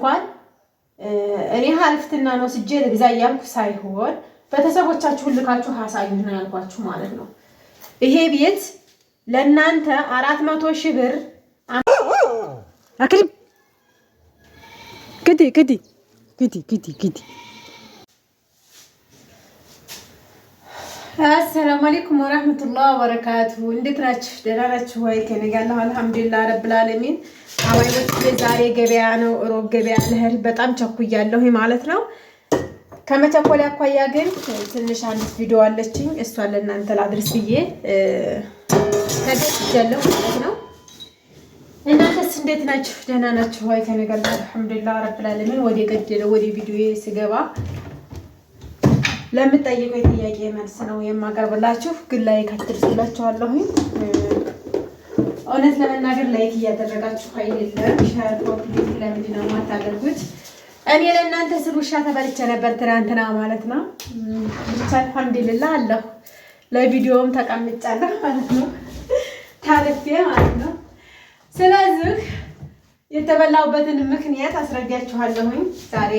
እንኳን እኔ ሀልፍትና ነው ስጄ ልግዛ እያልኩ ሳይሆን ቤተሰቦቻችሁን ልካችሁ አሳዩኝ ነው ያልኳችሁ ማለት ነው። ይሄ ቤት ለእናንተ 400,000 ብር አክሪም ግዲ አሰላሙ አለይኩም ወራህመቱላሂ ወበረካቱሁ። እንዴት ናችሁ? ደህና ናችሁ ወይ? ከኔ ጋር አልሐምዱሊላህ ረብል ዓለሚን። አባይቦች ዛሬ ገበያ ነው፣ ሮብ ገበያ ልሄድ በጣም ቸኩያለሁ ማለት ነው። ከመቸኮል አኳያ ግን ትንሽ አንድ ቪዲዮ አለችኝ፣ እሷን ለእናንተ ላድርስ ብዬ ተገኝቻለሁ ማለት ነው። እናንተስ እንዴት ናችሁ? ደህና ናችሁ ወይ? ከኔ ጋር አልሐምዱሊላህ ረብል ዓለሚን። ወደ ቪዲዮ ስገባ ለምትጠይቁኝ ጥያቄ መልስ ነው የማቀርብላችሁ። ግን ላይክ አትርሱላችኋለሁ። እውነት ለመናገር ላይክ እያደረጋችሁ አይደለም። ሼር ኮፒ ሊንክ ለምንድን ነው የማታደርጉት? እኔ ለእናንተ ስል ውሻ ተበልቼ ነበር ትናንትና ማለት ነው። ብቻ አልሐምዱሊላህ አለሁ። ለቪዲዮም ተቀምጫለሁ ማለት ነው፣ ታርፌ ማለት ነው። ስለዚህ የተበላሁበትን ምክንያት አስረዳችኋለሁኝ ዛሬ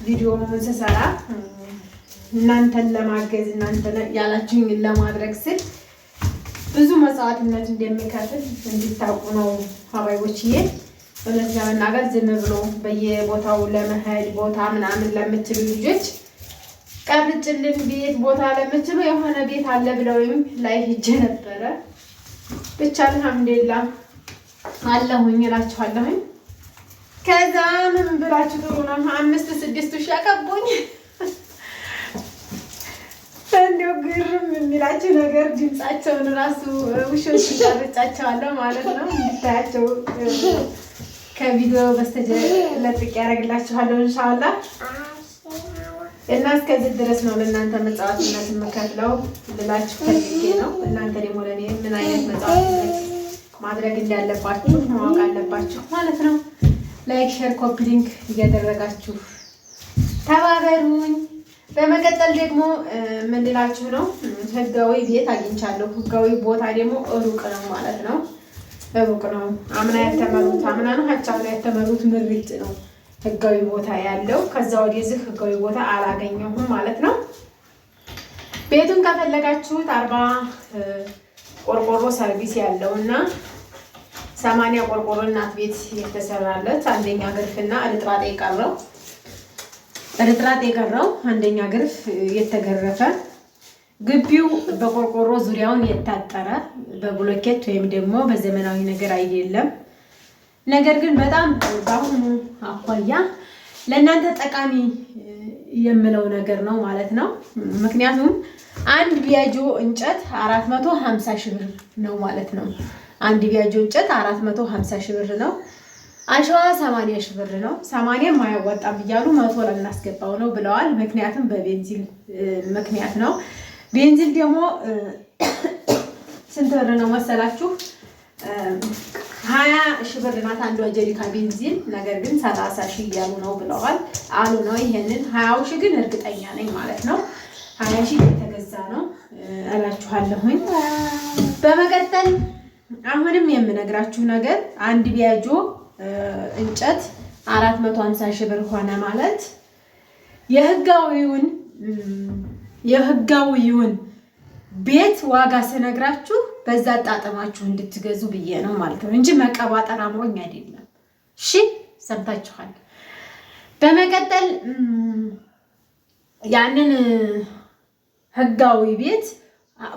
ቪዲዮ ስሰራ እናንተን ለማገዝ እናንተ ያላችሁኝ ለማድረግ ስል ብዙ መስዋዕትነት እንደሚከፍል እንድታውቁ ነው ሀባይቦችዬ። እውነት ለመናገር ዝም ብሎ በየቦታው ለመሄድ ቦታ ምናምን ለምትሉ ልጆች ቀርጭልን ቤት ቦታ ለምትሉ የሆነ ቤት አለ ብለውኝ ላይ ሂጄ ነበረ። ብቻ አልሐምዱሊላህ አለሁኝ እላችኋለሁኝ። ከዛ ምን ብላችሁ ጥሩ ነው 5-6 ውሻ ቀቦኝ። እንደው ግርም የሚላችሁ ነገር ድምጻቸውን ራሱ ውሾች ቀርጫቸዋለሁ ማለት ነው። እንድታያቸው ከቪዲዮ በስተጀርባ ለጥቅ ያደርግላችኋለሁ ኢንሻአላህ። እና እስከዚህ ድረስ ነው ለእናንተ መጽዋዕትነት የምከፍለው ልላችሁ ፈልጌ ነው። እናንተ ደግሞ ለእኔ ምን አይነት መጽዋዕትነት ማድረግ እንዳለባችሁ ማወቅ አለባችሁ ማለት ነው። ላይክ ሼር ኮፒ ሊንክ እያደረጋችሁ ተባበሩኝ። በመቀጠል ደግሞ ምን ልላችሁ ነው፣ ህጋዊ ቤት አግኝቻለሁ። ህጋዊ ቦታ ደግሞ ሩቅ ነው ማለት ነው። ሩቅ ነው። አምና ነው ሀቻምና ያተመሩት ምሪት ነው ህጋዊ ቦታ ያለው። ከዛ ወደዚህ ህጋዊ ቦታ አላገኘሁም ማለት ነው። ቤቱን ከፈለጋችሁት 40 ቆርቆሮ ሰርቪስ ያለውና 80 ቆርቆሮ እናት ቤት የተሰራለት አንደኛ ግርፍና እርጥራጤ ቀረው አንደኛ ግርፍ የተገረፈ ግቢው በቆርቆሮ ዙሪያውን የታጠረ በብሎኬት ወይም ደግሞ በዘመናዊ ነገር አይደለም። ነገር ግን በጣም በአሁኑ አኳያ ለእናንተ ጠቃሚ የምለው ነገር ነው ማለት ነው። ምክንያቱም አንድ ቢያጆ እንጨት 450,000 ብር ነው ማለት ነው። አንድ ቢያጆ እንጨት 450,000 ብር ነው። አሸዋ 80,000 ብር ነው። 80 ማያወጣም እያሉ 100 ለምናስገባው ነው ብለዋል። ምክንያቱም በቤንዚን ምክንያት ነው። ቤንዚን ደግሞ ስንት ብር ነው መሰላችሁ? 20,000 ብር ናት አንዷ ጀሪካ ቤንዚን። ነገር ግን 30,000 እያሉ ነው ብለዋል አሉ ነው። ይሄንን 20,000 ግን እርግጠኛ ነኝ ማለት ነው 20,000 የተገዛ ነው እላችኋለሁኝ። በመቀጠል አሁንም የምነግራችሁ ነገር አንድ ቢያጆ እንጨት 450,000 ብር ሆነ ማለት የህጋዊውን ቤት ዋጋ ስነግራችሁ በዛ ጣጥማችሁ እንድትገዙ ብዬ ነው ማለት ነው እንጂ መቀባጠር አምሮኝ አይደለም። እሺ ሰምታችኋል። በመቀጠል ያንን ህጋዊ ቤት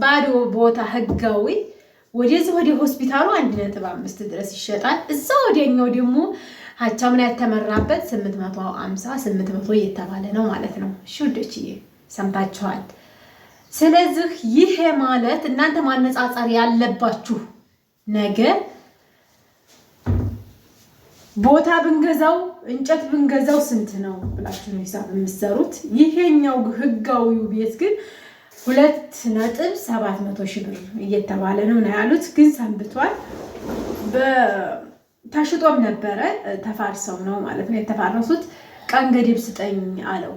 ባዶ ቦታ ህጋዊ ወደዚህ ወደ ሆስፒታሉ 1.5 ድረስ ይሸጣል። እዛ ወዲያኛው ደግሞ ሀቻምና ያተመራበት 850-800 እየተባለ ነው ማለት ነው። እሺ ወዶችዬ ሰምታችኋል። ስለዚህ ይሄ ማለት እናንተ ማነጻጸር ያለባችሁ ነገር ቦታ ብንገዛው እንጨት ብንገዛው ስንት ነው ብላችሁ ነው ሂሳብ የምትሰሩት። ይሄኛው ህጋዊው ቤት ግን 2.700,000 ብር እየተባለ ነው ያሉት። ግን ሰንብቷል። ተሽጦም ነበረ ተፋርሰው ነው ማለት ነው የተፋረሱት። ቀን ገደብ ስጠኝ አለው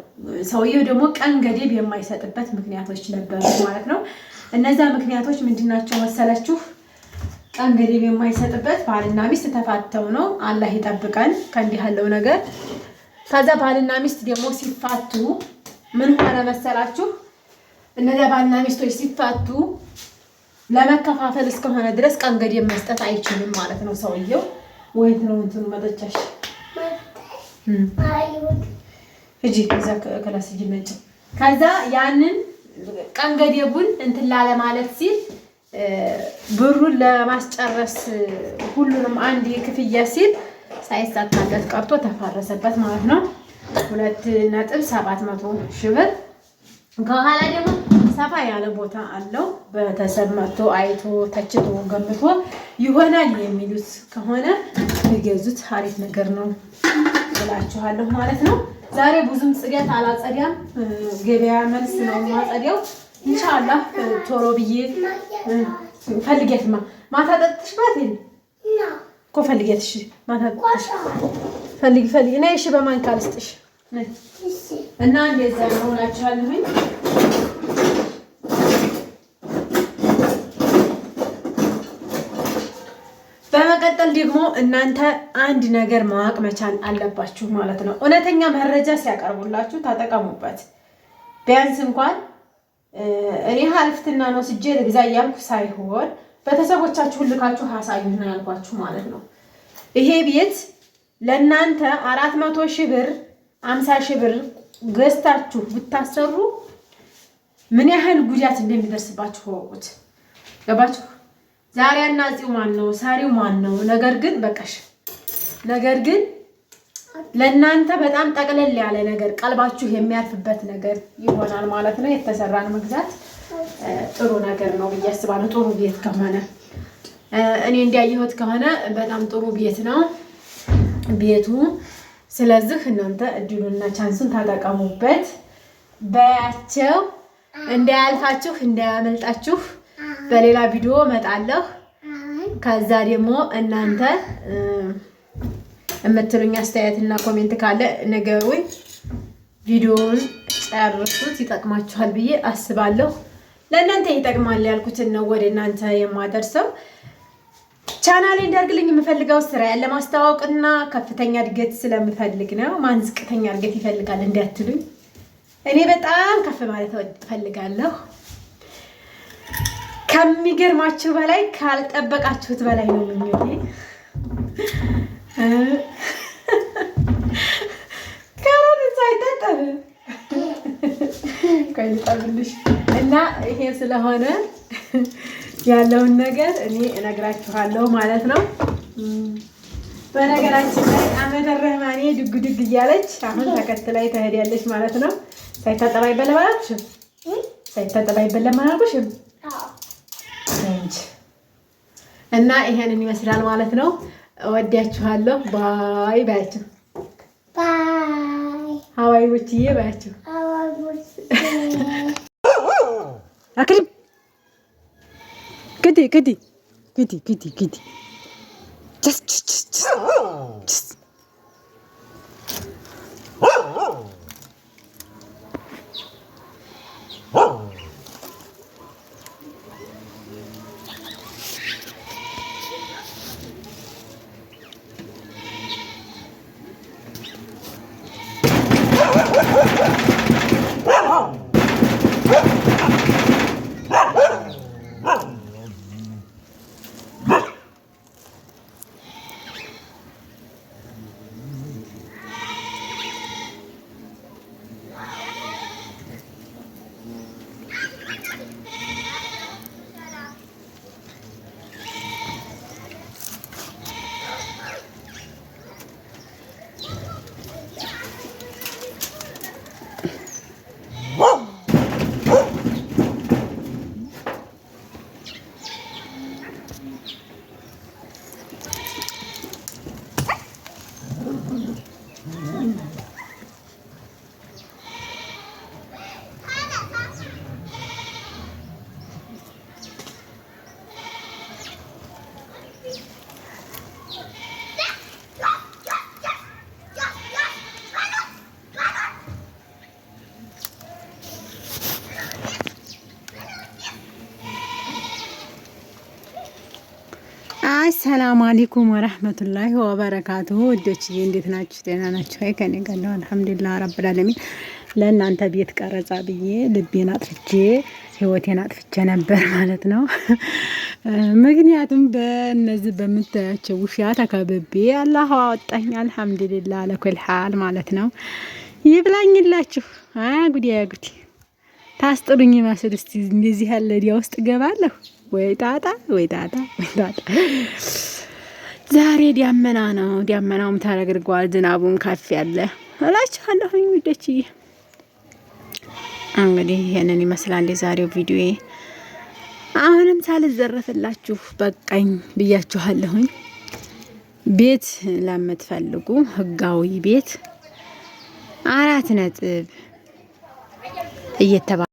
ሰውየው። ደግሞ ቀን ገደብ የማይሰጥበት ምክንያቶች ነበሩ ማለት ነው። እነዛ ምክንያቶች ምንድናቸው መሰላችሁ? ቀን ገደብ የማይሰጥበት ባልና ሚስት ተፋተው ነው። አላህ ይጠብቀን ከእንዲህ ያለው ነገር። ከዛ ባልና ሚስት ደግሞ ሲፋቱ ምን ሆነ መሰላችሁ? እነዚያ ባልና ሚስቶች ሲፋቱ ለመከፋፈል እስከሆነ ድረስ ቀን ገደብ መስጠት አይችልም ማለት ነው ሰውየው። ወይት ነው እንትኑ መጠጫሽ እጂ ከዛ ክላስ እጂ ነጭ። ከዛ ያንን ቀን ገደቡን እንትን ላለ ማለት ሲል ብሩን ለማስጨረስ ሁሉንም አንድ ክፍያ ሲል ሳይሳካለት ቀርቶ ተፋረሰበት ማለት ነው። 2.700 ብር። ከኋላ ደግሞ ሰፋ ያለ ቦታ አለው። ቤተሰብ መጥቶ አይቶ ተችቶ ገምቶ ይሆናል የሚሉት ከሆነ ቢገዙት አሪፍ ነገር ነው እላችኋለሁ ማለት ነው። ዛሬ ብዙም ጽዳት አላጸዳም፣ ገበያ መልስ ነው ማጸዳው። ኢንሻአላህ ቶሎ ብዬ ፈልጌትማ ማታ ጠጥሽ ባትል እኮ ፈልጌትሽ ማታ ጠጥሽ ፈልጊ ነይ። እሺ በማን ካልስጥሽ ነይ እና እንደዛ ነው እላችኋለሁ። በመቀጠል ደግሞ እናንተ አንድ ነገር ማወቅ መቻል አለባችሁ ማለት ነው። እውነተኛ መረጃ ሲያቀርቡላችሁ ተጠቀሙበት። ቢያንስ እንኳን እኔ ሀልፍትና ነው ስጄ ልግዛ እያልኩ ሳይሆን ቤተሰቦቻችሁን ልካችሁ አሳዩኝ ነው ያልኳችሁ ማለት ነው። ይሄ ቤት ለእናንተ 400,000 ብር 50,000 ብር ገዝታችሁ ብታሰሩ ምን ያህል ጉዳት እንደሚደርስባችሁ ወቁት። ገባችሁ? ዛሬ አናጺው ማን ነው? ሳሪው ማን ነው? ነገር ግን ለእናንተ በጣም ጠቅለል ያለ ነገር ቀልባችሁ የሚያርፍበት ነገር ይሆናል ማለት ነው። የተሰራን መግዛት ጥሩ ነገር ነው ብዬ አስባለሁ። ጥሩ ቤት ከሆነ እኔ እንዲያየሁት ከሆነ በጣም ጥሩ ቤት ነው ቤቱ። ስለዚህ እናንተ እድሉና ቻንሱን ታጠቀሙበት በያቸው። እንዳያልፋችሁ እንዳያመልጣችሁ። በሌላ ቪዲዮ እመጣለሁ። ከዛ ደግሞ እናንተ የምትሉኝ አስተያየትና ኮሜንት ካለ ንገሩኝ። ቪዲዮውን ጨርሱት፣ ይጠቅማችኋል ብዬ አስባለሁ። ለእናንተ ይጠቅማል ያልኩትን ነው ወደ እናንተ የማደርሰው። ቻናሌ እንዲያድግልኝ የምፈልገው ስራ ያለ ማስተዋወቅና ከፍተኛ እድገት ስለምፈልግ ነው። ማን ዝቅተኛ እድገት ይፈልጋል እንዲያትሉኝ፣ እኔ በጣም ከፍ ማለት እፈልጋለሁ። ከሚገርማችሁ በላይ ካልጠበቃችሁት በላይ ነው ምኞቴ። ካሮት ሳይታጠብ ከይጣብልሽ እና ይሄ ስለሆነ ያለውን ነገር እኔ እነግራችኋለሁ ማለት ነው። በነገራችን ላይ አመተ ረህማኔ ድግ ድግ እያለች አሁን ተከትላይ ትሄዳለች ማለት ነው። ሳይታጠብ አይበላም አላልኩሽም? ሳይታጠብ አይበላም አላልኩሽም? እና ይሄንን ይመስላል ማለት ነው። እወዳችኋለሁ። ባይ ባያችሁ። ባይ ሀዋይዎችዬ ባያችሁ። አክሪም ግዲ just አሰላሙ አለይኩም ወራህመቱላሂ ወበረካቱሁ። ወዶችዬ እንዴት ናችሁ? ጤና ናችሁ? አይ ከኔ ጋር ነው አልሐምዱሊላህ ረብል ዓለሚን። ለእናንተ ቤት ቀረጻ ብዬ ልቤን አጥፍቼ ህይወቴን አጥፍቼ ነበር ማለት ነው። ምክንያቱም በእነዚህ በምታያቸው ውሻ ተከብቤ አላህ አወጣኝ። አልሐምዱሊላህ ለኩል ሐል ማለት ነው። ይብላኝላችሁ። ጉዲ ጉዲ ታስጥሩኝ መስል እስቲ እንደዚህ ያለ ዲያ ውስጥ ገባለሁ ወይ ጣጣ ወይ ጣጣ ወይ ጣጣ። ዛሬ ዳመና ነው። ዳመናውም ተረግርጓል፣ ዝናቡም ከፍ ያለ እላችኋለሁኝ ውዶችዬ። እንግዲህ ይሄንን ይመስላል የዛሬው ቪዲዮ። አሁንም ሳልዘረፍላችሁ በቃኝ ብያችኋለሁኝ። ቤት ለምትፈልጉ ህጋዊ ቤት 4 ነጥብ እየተባ